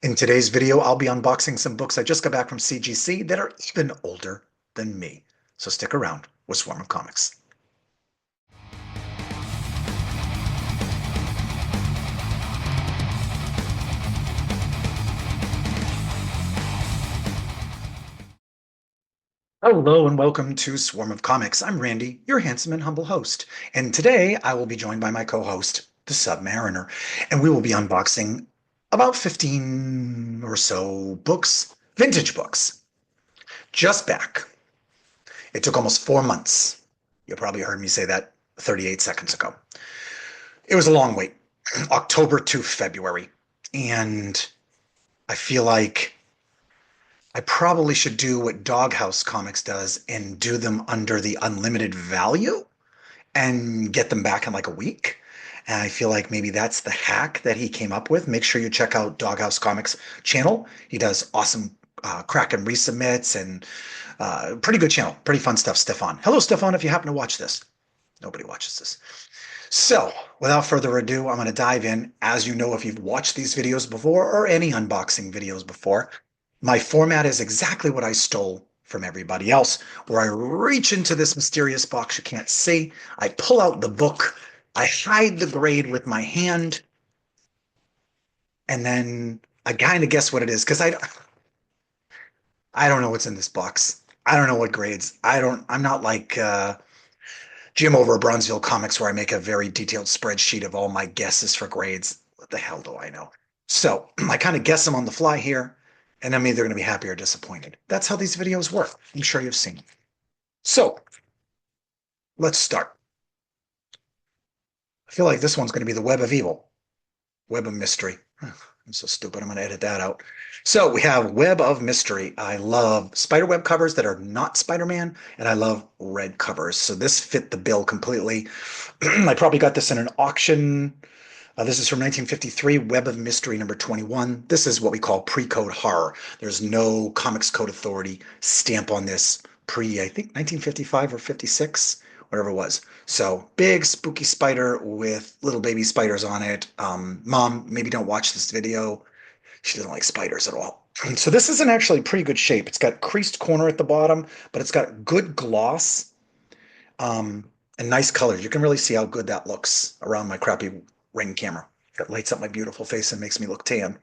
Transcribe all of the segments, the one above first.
In today's video, I'll be unboxing some books I just got back from CGC that are even older than me. So stick around with Swarm of Comics. Hello and welcome to Swarm of Comics. I'm Randy, your handsome and humble host. And today I will be joined by my co-host, the Submariner, and we will be unboxing about 15 or so books, vintage books, just back. It took almost 4 months. You probably heard me say that 38 seconds ago. It was a long wait, October to February. And I feel like I probably should do what Doghouse Comics does and do them under the unlimited value and get them back in like a week. And I feel like maybe that's the hack that he came up with. Make sure you check out Doghouse Comics channel. He does awesome crack and resubmits and pretty good channel. Pretty fun stuff, Stefan. Hello, Stefan, if you happen to watch this. Nobody watches this. So, without further ado, I'm going to dive in. As you know, if you've watched these videos before or any unboxing videos before, my format is exactly what I stole from everybody else, where I reach into this mysterious box you can't see, I pull out the book, I hide the grade with my hand, and then I kind of guess what it is because I don't know what's in this box. I don't know what grades. I'm not like Jim over at Bronzeville Comics, where I make a very detailed spreadsheet of all my guesses for grades. What the hell do I know? So I kind of guess them on the fly here, and I'm either going to be happy or disappointed. That's how these videos work. I'm sure you've seen. So let's start. I feel like this one's going to be the Web of Evil, Web of Mystery. I'm so stupid. I'm going to edit that out. So we have Web of Mystery. I love spiderweb covers that are not Spider-Man, and I love red covers. So this fit the bill completely. I probably got this in an auction. This is from 1953, Web of Mystery number 21. This is what we call pre-code horror. There's no Comics Code Authority stamp on this I think 1955 or 56, whatever it was. So big spooky spider with little baby spiders on it. Mom, maybe don't watch this video. She doesn't like spiders at all. So this is in actually pretty good shape. It's got creased corner at the bottom, but it's got good gloss and nice colors. You can really see how good that looks around my crappy Ring camera. It lights up my beautiful face and makes me look tan.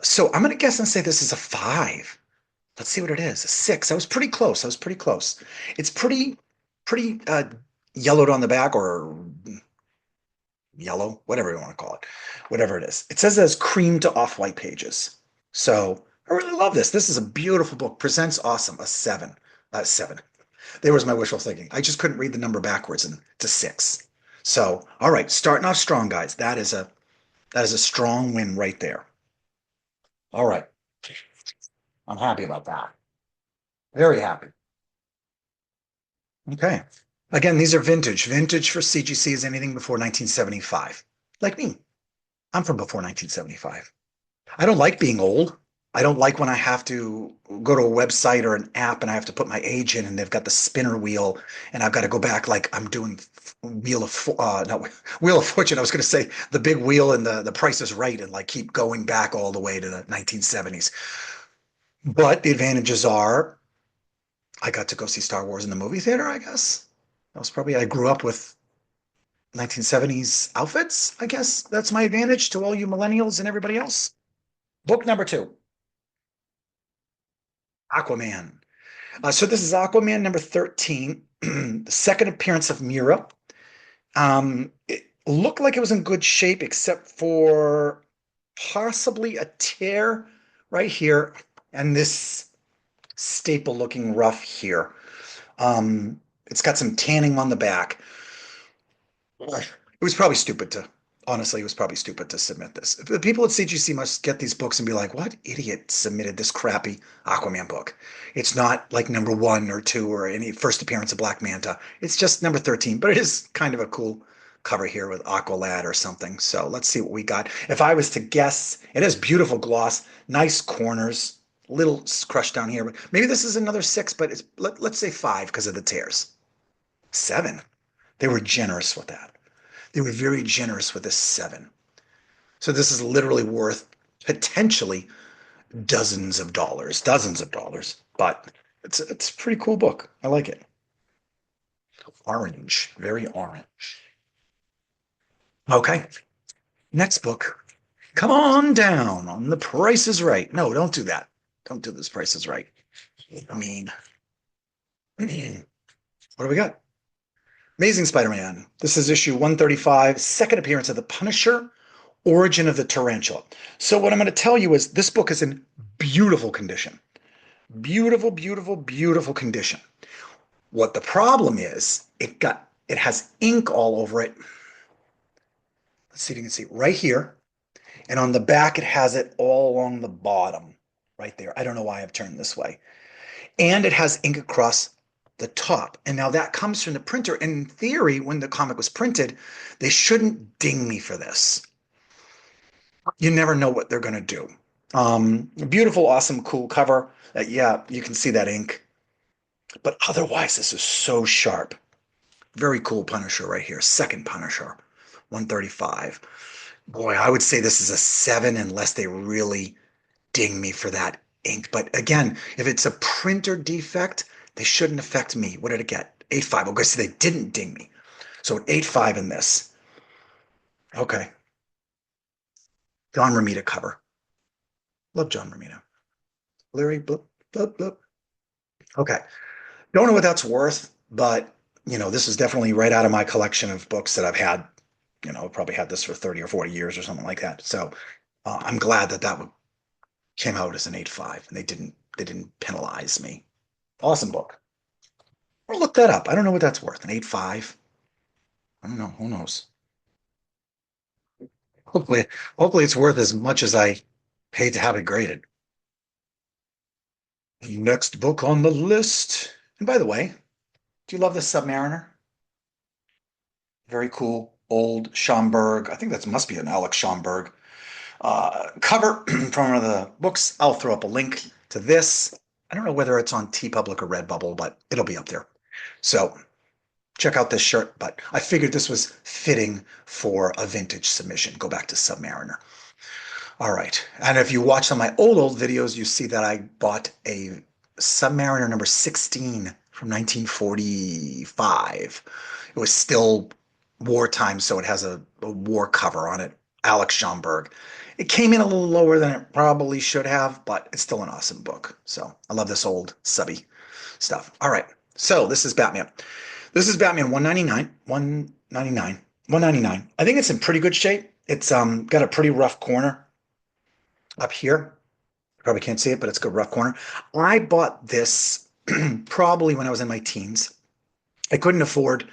So I'm going to guess and say this is a 5. Let's see what it is. A 6. I was pretty close. I was pretty close. It's pretty yellowed on the back, or yellow, whatever you want to call it, whatever it is. It says it has cream to off-white pages. So I really love this. This is a beautiful book. Presents awesome. A 7. 7. There was my wishful thinking. I just couldn't read the number backwards, and it's a 6. So, all right, starting off strong, guys. That is a strong win right there. All right. I'm happy about that. Very happy. Okay. Again, these are vintage. Vintage for CGC is anything before 1975. Like me. I'm from before 1975. I don't like being old. I don't like when I have to go to a website or an app and I have to put my age in and they've got the spinner wheel and I've got to go back like I'm doing no, Wheel of Fortune. I was going to say the big wheel and the Price is Right and like keep going back all the way to the 1970s. But the advantages are I got to go see Star Wars in the movie theater, I guess. That was probably, I grew up with 1970s outfits, I guess. That's my advantage to all you millennials and everybody else. Book number 2. Aquaman. So this is Aquaman number 13, the second appearance of Mira. It looked like it was in good shape, except for possibly a tear right here and this staple looking rough here. It's got some tanning on the back. It was probably stupid to, honestly, it was probably stupid to submit this. The people at CGC must get these books and be like, what idiot submitted this crappy Aquaman book? It's not like number 1 or 2 or any first appearance of Black Manta. It's just number 13, but it is kind of a cool cover here with Aqualad or something. So let's see what we got. If I was to guess, it has beautiful gloss, nice corners, little crushed down here. Maybe this is another 6, but let's say 5 because of the tears. 7. They were generous with that. They were very generous with this 7. So this is literally worth potentially dozens of dollars, but it's a pretty cool book. I like it. Orange, very orange. Okay, next book. Come on down on The Price is Right. No, don't do that. Don't do This Price is Right. I mean, what do we got? Amazing Spider-Man. This is issue 135, second appearance of the Punisher, Origin of the Tarantula. So what I'm going to tell you is this book is in beautiful condition. Beautiful, beautiful, beautiful condition. What the problem is, it has ink all over it. Let's see if you can see right here. And on the back, it has it all along the bottom, right there. I don't know why I've turned this way. And it has ink across the top. And now that comes from the printer. In theory, when the comic was printed, they shouldn't ding me for this. You never know what they're going to do. Beautiful, awesome, cool cover. Yeah, you can see that ink. But otherwise, this is so sharp. Very cool Punisher right here. Second Punisher, 135. Boy, I would say this is a 7 unless they really ding me for that ink. But again, if it's a printer defect, they shouldn't affect me. What did it get? 8.5. Okay, so they didn't ding me. So an 8.5 in this. Okay. John Romita cover. Love John Romita. Larry, blip, blip, blip. Okay. Don't know what that's worth, but this is definitely right out of my collection of books that I've had. Probably had this for 30 or 40 years or something like that. So I'm glad that came out as an 8.5 and they didn't penalize me. Awesome book. Or look that up. I don't know what that's worth. An 8.5. I don't know. Who knows? Hopefully, hopefully it's worth as much as I paid to have it graded. Next book on the list. And by the way, do you love the Submariner? Very cool. Old Schomburg. I think that must be an Alex Schomburg cover from one of the books. I'll throw up a link to this. I don't know whether it's on TeePublic or Redbubble, but it'll be up there. So check out this shirt, but I figured this was fitting for a vintage submission. Go back to Submariner. All right. And if you watch some of my old videos, you see that I bought a Submariner number 16 from 1945. It was still wartime, so it has a war cover on it. Alex Schomburg. It came in a little lower than it probably should have, but it's still an awesome book. So I love this old subby stuff. All right. So this is Batman. This is Batman 199, 199, 199. I think it's in pretty good shape. It's got a pretty rough corner up here. Probably can't see it, but it's a good rough corner. I bought this probably when I was in my teens. I couldn't afford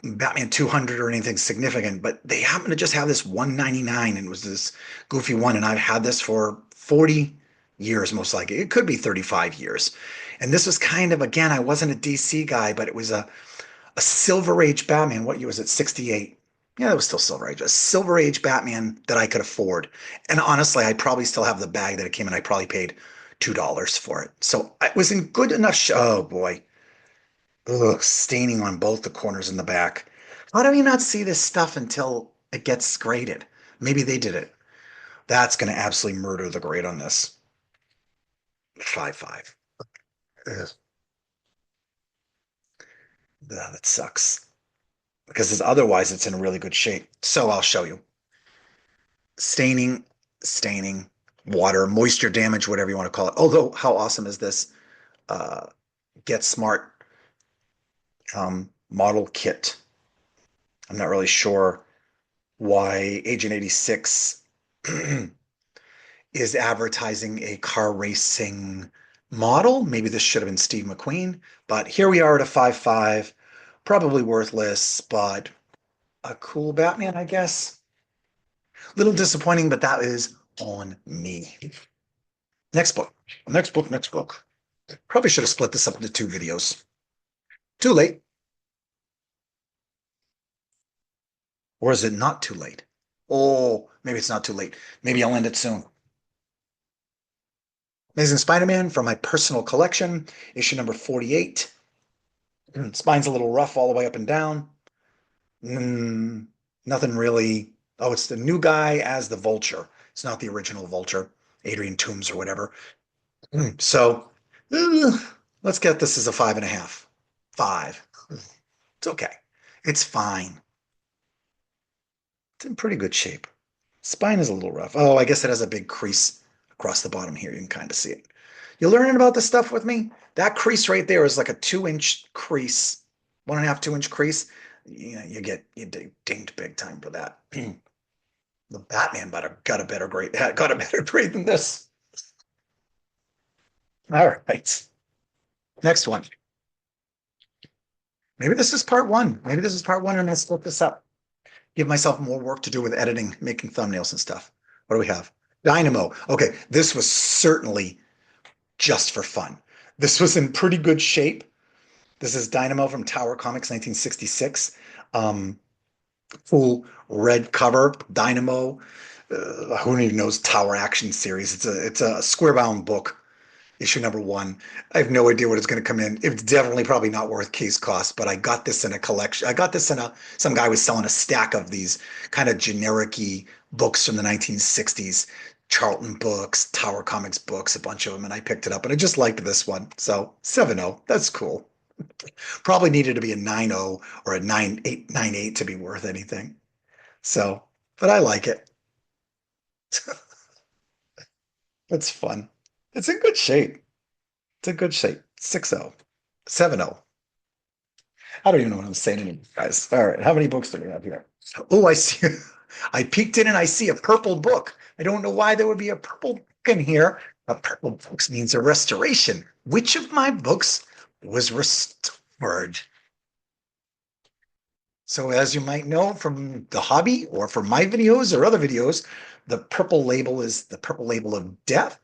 Batman 200 or anything significant, but they happened to just have this 199 and it was this goofy one. And I've had this for 40 years, most likely. It could be 35 years. And this was kind of, again, I wasn't a DC guy, but it was a Silver Age Batman. What year was it? 68. Yeah, it was still Silver Age. A Silver Age Batman that I could afford. And honestly, I probably still have the bag that it came in. I probably paid $2 for it. So it was in good enough. Oh boy. Ugh, staining on both the corners and the back. How do you not see this stuff until it gets graded? Maybe they did it. That's going to absolutely murder the grade on this. 5.5. Ugh. That sucks. Because otherwise it's in really good shape. So I'll show you. Staining, water, moisture damage, whatever you want to call it. Although, how awesome is this Get Smart model kit? I'm not really sure why Agent 86 is advertising a car racing model. Maybe this should have been Steve McQueen, but here we are at a 5.5. Probably worthless, but a cool Batman, I guess. Little disappointing, but that is on me. Next book. Next book. Next book. Probably should have split this up into 2 videos. Too late. Or is it not too late? Oh, maybe it's not too late. Maybe I'll end it soon. Amazing Spider-Man from my personal collection, issue number 48. Spine's a little rough all the way up and down. Nothing really Oh, it's the new guy as the Vulture. It's not the original Vulture, Adrian Toomes or whatever. So uh, let's get this as a 5.5. Five. It's okay. It's fine. It's in pretty good shape. Spine is a little rough. Oh, I guess it has a big crease across the bottom here. You can kind of see it. You learning about this stuff with me? That crease right there is like a 2 inch crease, 1.5, 2 inch crease. You get dinged big time for that. The Batman better got a better grade. Got a better grade than this. All right. Next one. Maybe this is part one. Maybe this is part one, and I'll split this up. Give myself more work to do with editing, making thumbnails and stuff. What do we have? Dynamo. Okay, this was certainly just for fun. This was in pretty good shape. This is Dynamo from Tower Comics, 1966. Um, Full red cover, Dynamo. Who even knows Tower Action Series? It's a square bound book, issue number one. I have no idea what it's going to come in. It's definitely probably not worth case cost, but I got this in a collection. I got this in some guy was selling a stack of these kind of generic-y books from the 1960s. Charlton books, Tower Comics books, a bunch of them, and I picked it up and I just liked this one. So 7.0, that's cool. Probably needed to be a 9.0 or a 9.8, 9.8 to be worth anything. So, but I like it. It's fun. It's in good shape. It's in good shape. 6.0, 7.0. I don't even know what I'm saying anymore, guys. All right, how many books do we have here? Oh, I see. I peeked in and I see a purple book. I don't know why there would be a purple book in here. A purple book means a restoration. Which of my books was restored? So, as you might know from the hobby or from my videos or other videos, the purple label is the purple label of death.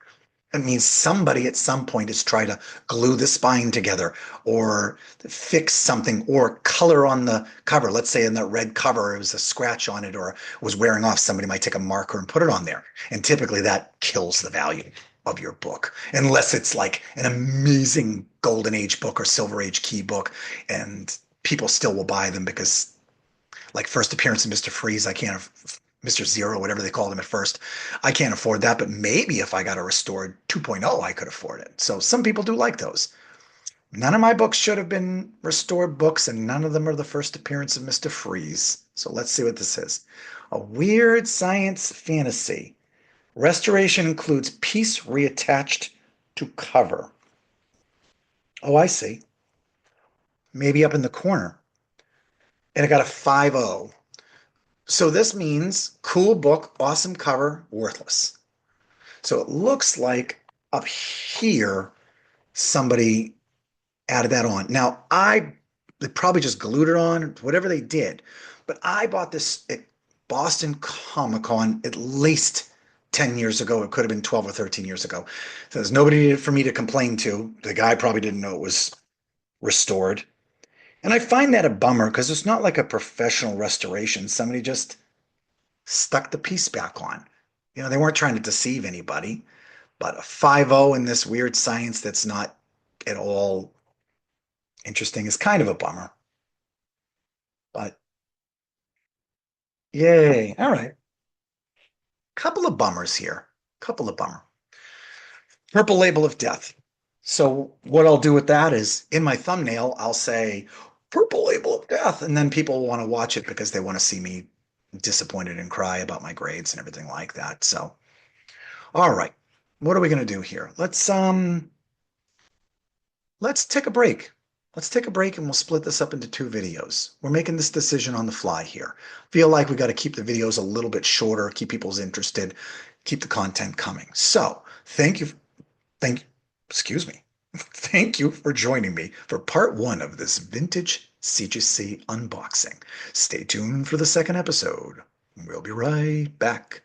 It means somebody at some point has tried to glue the spine together or fix something or color on the cover. Let's say in the red cover, it was a scratch on it or was wearing off. Somebody might take a marker and put it on there. And typically that kills the value of your book, unless it's like an amazing golden age book or silver age key book. And people still will buy them because like first appearance of Mr. Freeze, I can't Mr. Zero, whatever they called him at first. I can't afford that, but maybe if I got a restored 2.0, I could afford it. So some people do like those. None of my books should have been restored books, and none of them are the first appearance of Mr. Freeze. So let's see what this is. A weird science fantasy. Restoration includes piece reattached to cover. Oh, I see. Maybe up in the corner. And it got a 5.0. So this means cool book, awesome cover, worthless. So it looks like up here somebody added that on. Now they probably just glued it on, whatever they did. But I bought this at Boston Comic Con at least 10 years ago. It could have been 12 or 13 years ago. So there's nobody for me to complain to. The guy probably didn't know it was restored. And I find that a bummer because it's not like a professional restoration. Somebody just stuck the piece back on. They weren't trying to deceive anybody, but a 5.0 in this weird science that's not at all interesting is kind of a bummer. But yay. All right. Couple of bummers here. Couple of bummer. Purple label of death. So what I'll do with that is in my thumbnail, I'll say purple label of death. And then people want to watch it because they want to see me disappointed and cry about my grades and everything like that. So, all right. What are we going to do here? Let's take a break. Let's take a break and we'll split this up into two videos. We're making this decision on the fly here. Feel like we got to keep the videos a little bit shorter, keep people's interested, keep the content coming. So thank you. Thank, excuse me. Thank you for joining me for part one of this vintage CGC unboxing. Stay tuned for the second episode. We'll be right back.